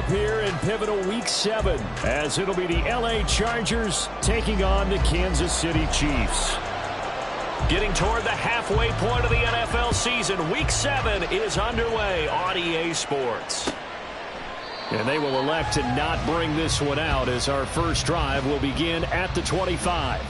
here in pivotal Week 7, as it'll be the LA Chargers taking on the Kansas City Chiefs. Getting toward the halfway point of the NFL season, Week 7 is underway on EA Sports. And they will elect to not bring this one out, as our first drive will begin at the 25.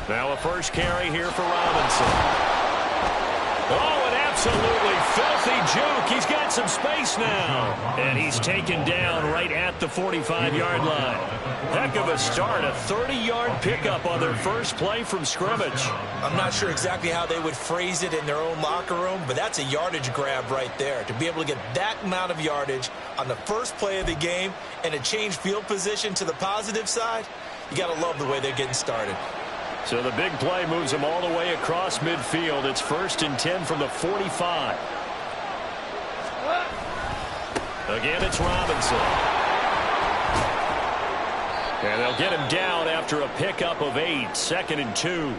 Now a first carry here for Robinson. Oh, an absolutely filthy juke. He's got some space now. And he's taken down right at the 45-yard line. Heck of a start, a 30-yard pickup on their first play from scrimmage. I'm not sure exactly how they would phrase it in their own locker room, but that's a yardage grab right there. To be able to get that amount of yardage on the first play of the game and a change field position to the positive side, you got to love the way they're getting started. So the big play moves them all the way across midfield. It's 1st and 10 from the 45. Again, it's Robinson. And they'll get him down after a pickup of 8, 2nd and 2.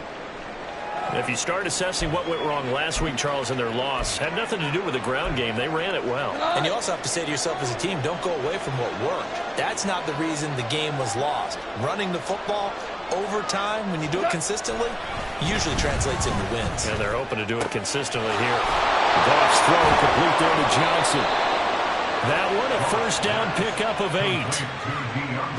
If you start assessing what went wrong last week, Charles, in their loss, had nothing to do with the ground game. They ran it well. And you also have to say to yourself as a team, don't go away from what worked. That's not the reason the game was lost. Running the football over time, when you do it consistently, usually translates into wins. And they're hoping to do it consistently here. Goff's throw complete there to Johnson. That one, a first down pickup of 8.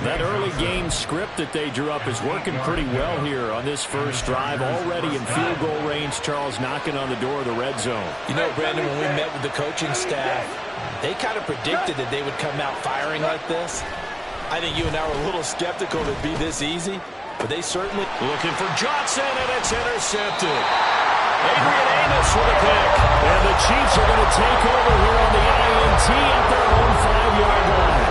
That early game script that they drew up is working pretty well here on this first drive. Already in field goal range, Charles knocking on the door of the red zone. You know, Brandon, when we met with the coaching staff, they kind of predicted that they would come out firing like this. I think you and I were a little skeptical it'd be this easy, but they certainly... Looking for Johnson, and it's intercepted. Adrian Amos with a pick. And the Chiefs are going to take over here on the INT at their own 5-yard line.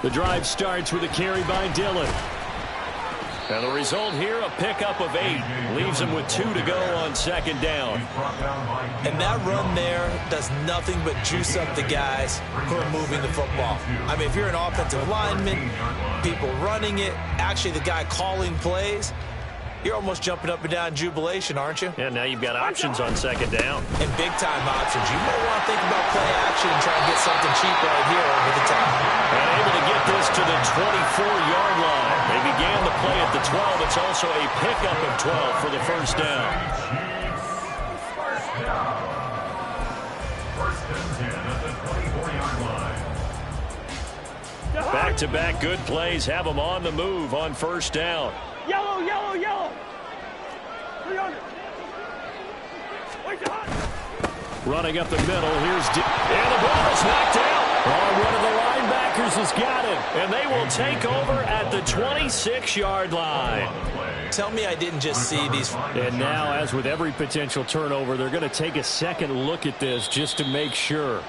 The drive starts with a carry by Dillon. And the result here, a pickup of 8. Leaves them with 2 to go on 2nd down. And that run there does nothing but juice up the guys who are moving the football. I mean, if you're an offensive lineman, people running it, actually the guy calling plays, you're almost jumping up and down in jubilation, aren't you? Yeah, now you've got options on 2nd down. And big-time options. You may want to think about play action and try and get something cheap right here over the top. And able to get this to the 24-yard line. They began the play at the 12. It's also a pickup of 12 for the first down. First down. 1st and 10 at the 24-yard line. Back-to-back good plays have them on the move on 1st down. Yellow, yellow, yellow. 300. Running up the middle, here's and the ball is knocked out. Oh, one of the linebackers has got it. And they will take over at the 26-yard line. Tell me I didn't just see these. And now, as with every potential turnover, they're going to take a second look at this just to make sure.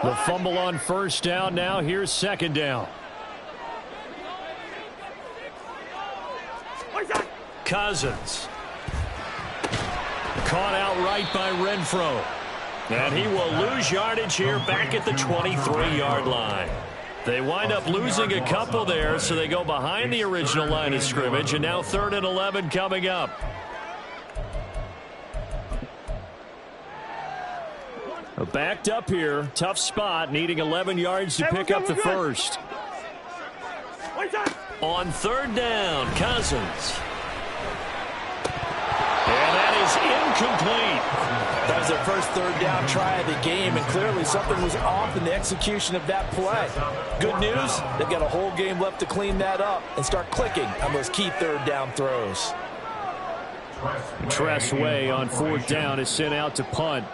The fumble on 1st down. Now here's 2nd down. Cousins. Caught outright by Renfro. And he will lose yardage here back at the 23-yard line. They wind up losing a couple there, so they go behind the original line of scrimmage, and now 3rd and 11 coming up. Backed up here, tough spot, needing 11 yards to pick up the first. On 3rd down, Cousins. And that is incomplete. That was their first 3rd down try of the game, and clearly something was off in the execution of that play. Good news, they've got a whole game left to clean that up and start clicking on those key 3rd down throws. Tressway on 4th down is sent out to punt.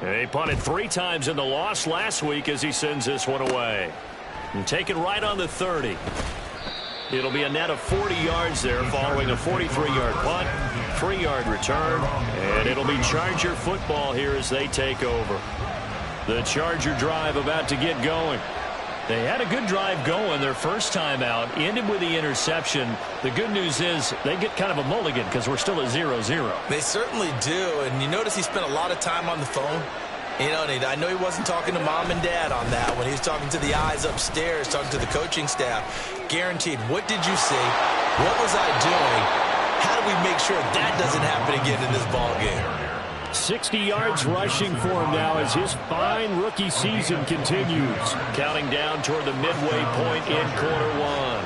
He punted 3 times in the loss last week as he sends this one away. And taken right on the 30. It'll be a net of 40 yards there following a 43-yard punt, 3-yard return, and it'll be Charger football here as they take over. The Charger drive about to get going. They had a good drive going their first time out, ended with the interception. The good news is they get kind of a mulligan because we're still at 0-0. They certainly do, and you notice he spent a lot of time on the phone. You know, I know he wasn't talking to mom and dad on that when he was talking to the eyes upstairs, talking to the coaching staff. Guaranteed, what did you see? What was I doing? How do we make sure that doesn't happen again in this ball game? 60 yards rushing for him now as his fine rookie season continues. Counting down toward the midway point in quarter 1.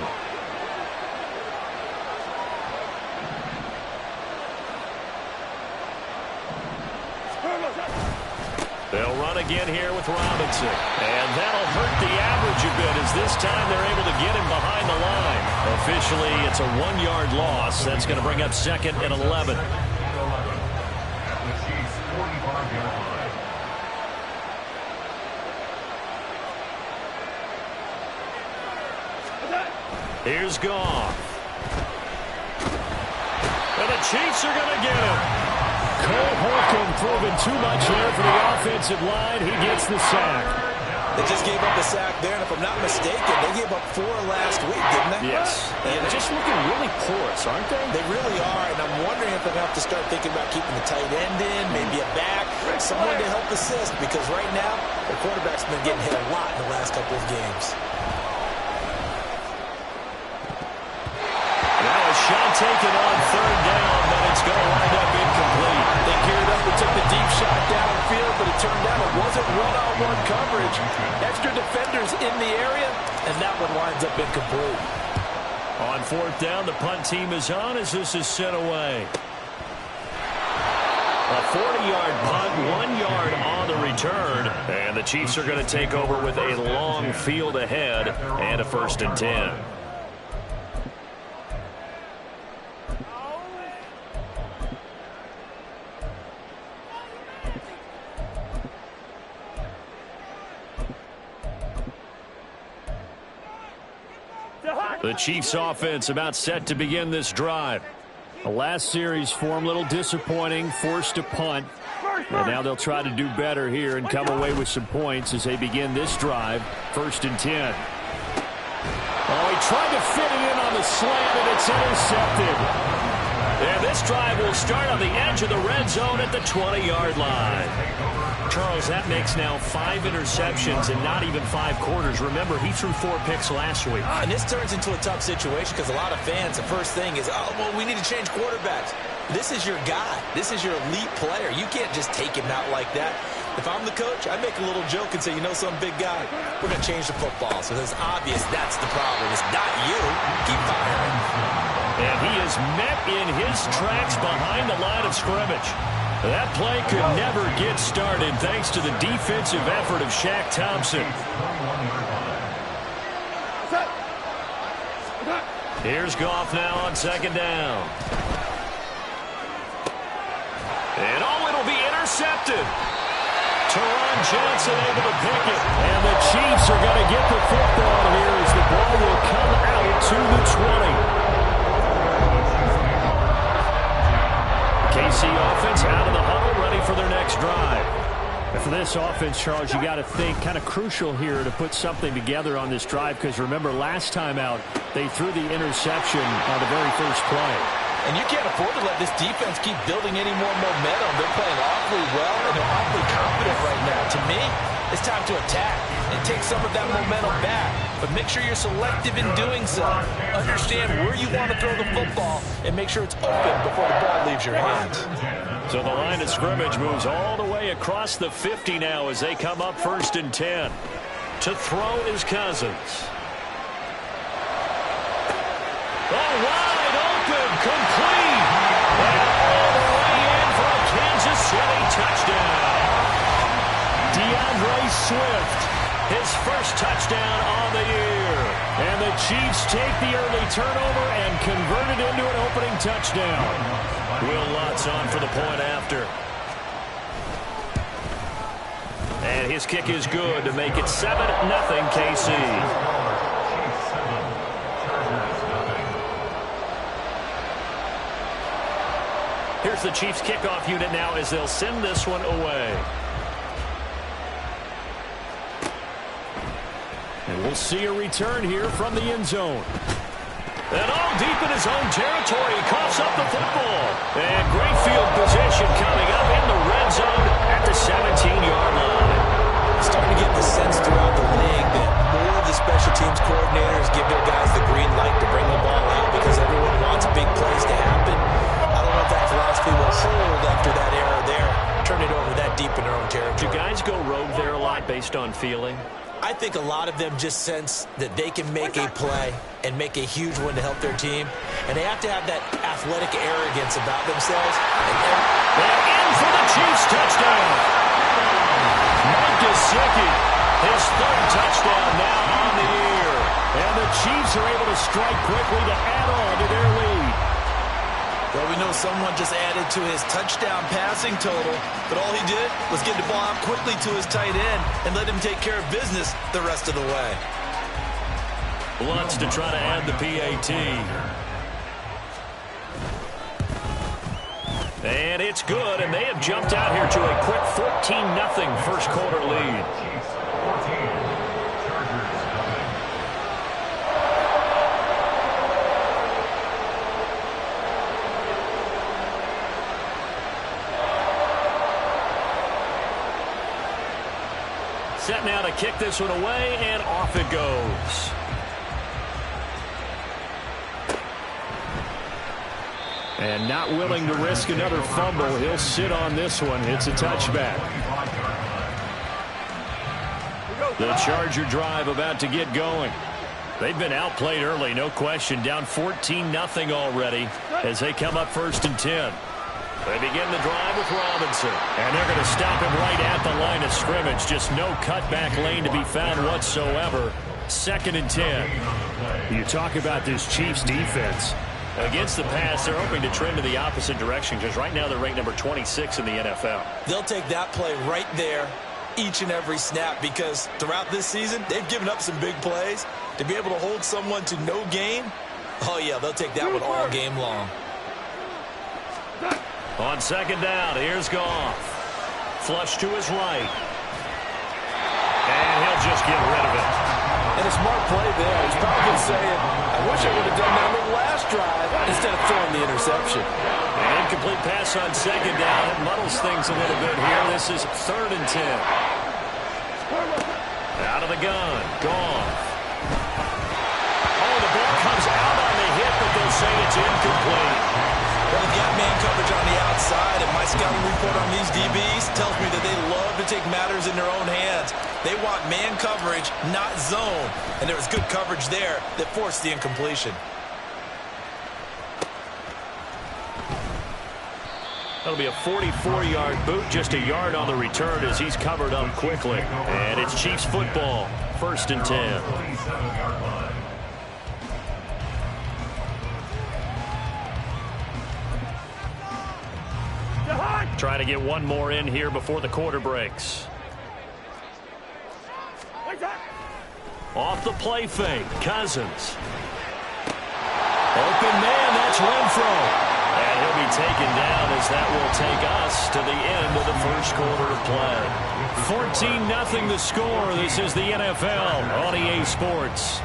They'll run again here with Robinson. And that'll hurt the average a bit as this time they're able to get him behind the line. Officially, it's a 1-yard loss. That's going to bring up 2nd and 11. Here's Goff. And the Chiefs are going to get him. Cole Holcomb proving too much here for the offensive line. He gets the sack. They just gave up a sack there, and if I'm not mistaken, they gave up 4 last week, didn't they? Yes. And they're just looking really porous, aren't they? They really are, and I'm wondering if they're going to have to start thinking about keeping the tight end in, maybe a back, someone to help assist, because right now, their quarterback's been getting hit a lot in the last couple of games. Now a shot taken on 3rd down, but it's going to wind up incomplete. They geared up and took the deep shot downfield, but it turned out it wasn't one-on-one coverage. Extra defenders in the area, and that one winds up incomplete. On 4th down, the punt team is on as this is sent away. A 40-yard punt, 1 yard on the return, and the Chiefs are going to take over with a long field ahead and a 1st and 10. The Chiefs offense about set to begin this drive. The last series for them, a little disappointing, forced to punt. And now they'll try to do better here and come away with some points as they begin this drive, 1st and 10. Oh, he tried to fit it in on the slant, and it's intercepted. And this drive will start on the edge of the red zone at the 20-yard line. Charles, that makes now 5 interceptions and not even 5 quarters. Remember, he threw 4 picks last week. And this turns into a tough situation because a lot of fans, the first thing is, oh, well, we need to change quarterbacks. This is your guy. This is your elite player. You can't just take him out like that. If I'm the coach, I make a little joke and say, you know, some big guy, we're going to change the football. So it's obvious that's the problem. It's not you. Keep firing. And he is met in his tracks behind the line of scrimmage. That play could never get started thanks to the defensive effort of Shaq Thompson. Here's Goff now on 2nd down. And it'll be intercepted. Teron Johnson able to pick it. And the Chiefs are going to get the football here as the ball will come out to the 20. KC offense out of the huddle, ready for their next drive. And for this offense, Charles, you got to think kind of crucial here to put something together on this drive because remember last time out, they threw the interception on the very first play. And you can't afford to let this defense keep building any more momentum. They're playing awfully well, and they're awfully confident right now. To me, it's time to attack and take some of that momentum back. But make sure you're selective in doing so. Understand where you want to throw the football and make sure it's open before the ball leaves your hands. So the line of scrimmage moves all the way across the 50 now as they come up 1st and 10. To throw is Cousins. Oh, wide open, complete. And all the way in for a Kansas City touchdown. DeAndre Swift, his first touchdown on the year. And the Chiefs take the early turnover and convert it into an opening touchdown. Will Lutz on for the point after. And his kick is good to make it 7-0 KC. Here's the Chiefs kickoff unit now as they'll send this one away. And we'll see a return here from the end zone. And all deep in his own territory, he coughs up the football. And great field position coming up in the red zone at the 17-yard line. Starting to get the sense throughout the league that more of the special teams coordinators give their guys the green light to bring the ball out because everyone wants big plays to happen. I don't know if that philosophy will hold after that error there. Turn it over that deep in their own territory. Do guys go rogue there a lot based on feeling? I think a lot of them just sense that they can make a play and make a huge one to help their team. And they have to have that athletic arrogance about themselves. And in for the Chiefs touchdown. Mike Gesicki, his 3rd touchdown now on the year. And the Chiefs are able to strike quickly to add on to their lead. Well, we know someone just added to his touchdown passing total, but all he did was get the ball out quickly to his tight end and let him take care of business the rest of the way. Lutz to try to add the PAT. And it's good, and they have jumped out here to a quick 14-0 first quarter lead. Set now to kick this one away, and off it goes. And not willing to risk another fumble, he'll sit on this one. It's a touchback. The Charger drive about to get going. They've been outplayed early, no question. Down 14-0 already as they come up 1st and 10. They begin the drive with Robinson. And they're going to stop him right at the line of scrimmage. Just no cutback lane to be found whatsoever. 2nd and 10. You talk about this Chiefs defense. Against the pass, they're hoping to trend in the opposite direction because right now they're ranked number 26 in the NFL. They'll take that play right there each and every snap because throughout this season, they've given up some big plays. To be able to hold someone to no gain, oh yeah, they'll take that one all game long. On 2nd down, here's Goff. Flush to his right. And he'll just get rid of it. And a smart play there. He's probably saying, I wish I would have done that on the last drive instead of throwing the interception. An incomplete pass on 2nd down. It muddles things a little bit here. This is 3rd and 10. Out of the gun. Goff. Oh, the ball comes out on the hit, but they'll say it's incomplete. Well, they've got man coverage on the outside, and my scouting report on these DBs tells me that they love to take matters in their own hands. They want man coverage, not zone. And there was good coverage there that forced the incompletion. That'll be a 44-yard boot, just a yard on the return as he's covered up quickly. And it's Chiefs football, 1st and 10. Trying to get one more in here before the quarter breaks. Off the play fake, Cousins. Open man, that's Renfro. And he'll be taken down as that will take us to the end of the first quarter of play. 14-0 the score. This is the NFL on EA Sports.